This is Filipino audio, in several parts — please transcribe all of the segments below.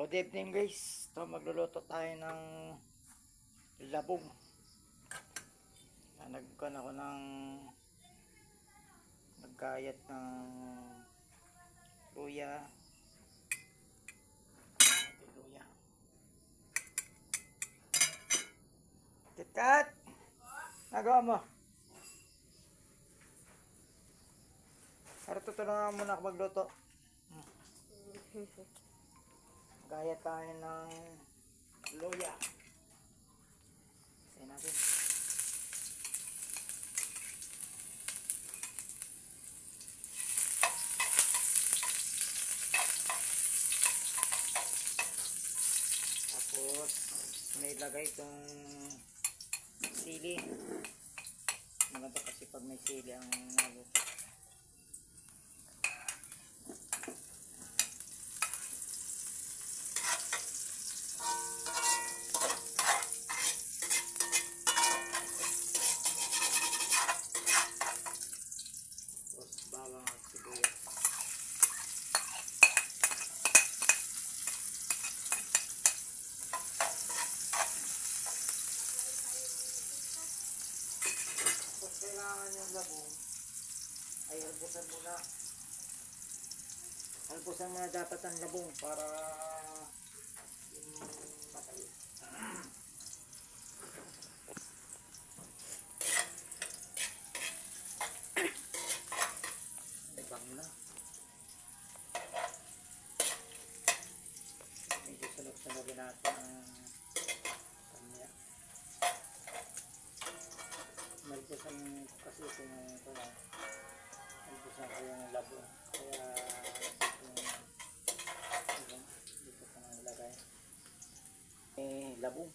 Good evening guys. Ito magluluto tayo ng labong. Nagkuhan ako ng naggayat ng luya. Luya. Kitkat! Nagawa mo? Pero tutulungan muna ako magluto. Gaya tayo ng luya. Kasi natin. Tapos may lagay itong sili. Maganda kasi pag may sili ang naluto. Bawang at sibuyas. Kung kailangan yung labong ay halbusan muna. Halbusan muna dapat ang labong para matay. Ibang na. Medyo sunog-sunogin natin ang kanya. Malpusan kasi kung ito na. Malpusan ko yung labong. Kaya dito ko nang ilagay. Labong.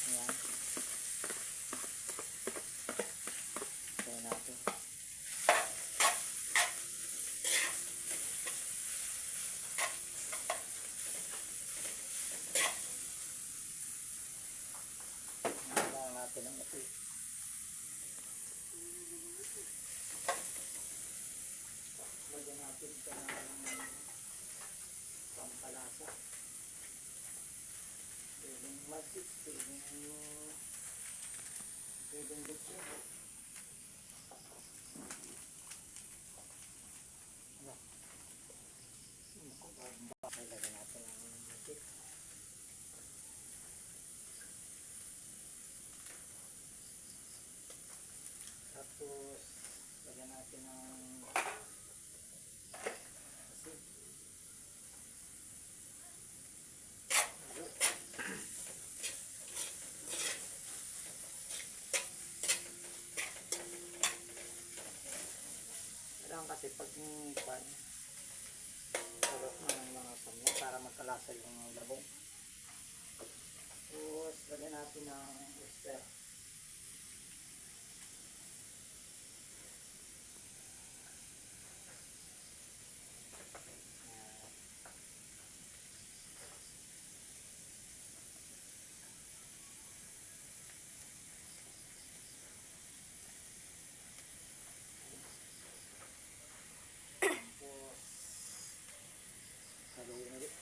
Ayan. Kaya natin. Natin ang ito. Lagyan natin ito ng pampalasa. Pwedeng magic, pwedeng bitsin. Lagyan natin ng magic. Tapos lagyan natin ng asin. Kailangan kasi pag pan salot na ng mga pamilya para magkalasa yung labong. Tapos lagyan natin ng oyster. Haluin ulit.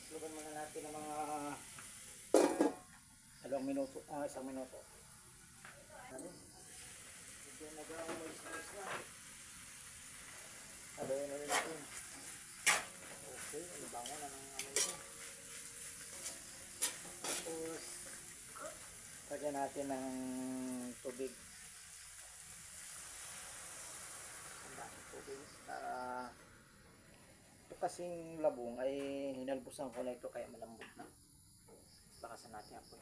Lugan muna natin ng mga 2 minuto, 1 minuto. Medyo nag-moist na. Haluin ulit natin. Okay, alibango na ng ano ito. Tapos lagyan natin ng tubig. Tubig para ito kasing labong ay hinalbusan ko na ito kaya malambot na. Bakasan natin ako.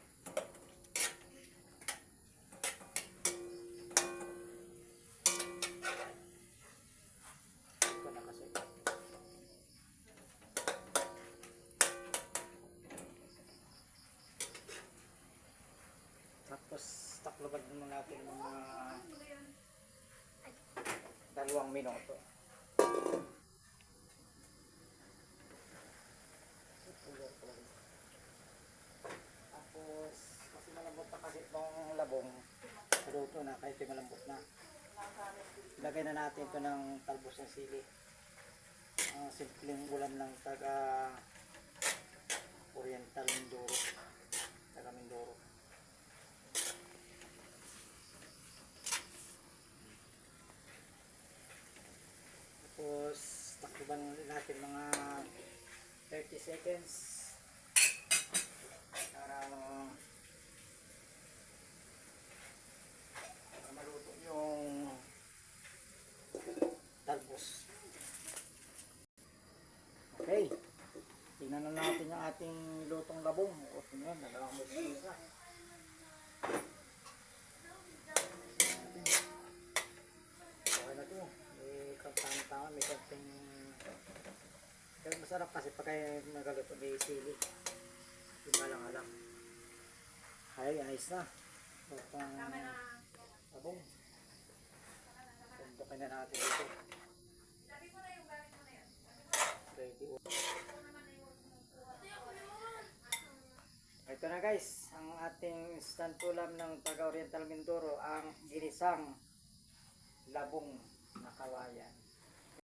Ito na kasi. Tapos takloban muna natin ng mga 2 minuto. Tapos, kasi malambot na kasi itong labong. Luto na, kahit malambot na. Ilagay na natin ito ng talbos ng sili. Simpleng ulam ng taga Oriental Mindoro. Taga Mindoro. Tapos, takluban natin mga 30 seconds para maluto yung talbos. Okay, tingnan na natin yung ating lutong labong. O, tingnan, nagawang isa. Okay na ito. May tama-tama, may konting... Pero masarap kasi pag kayo nagaluto, may sili. Yung malang-alang. Ay, ayos na. Lutong labong. Tundukin na natin dito. Ready. Ito na guys, ang ating instant ulam ng taga Oriental Mindoro, ang ginisang labong na kawayan.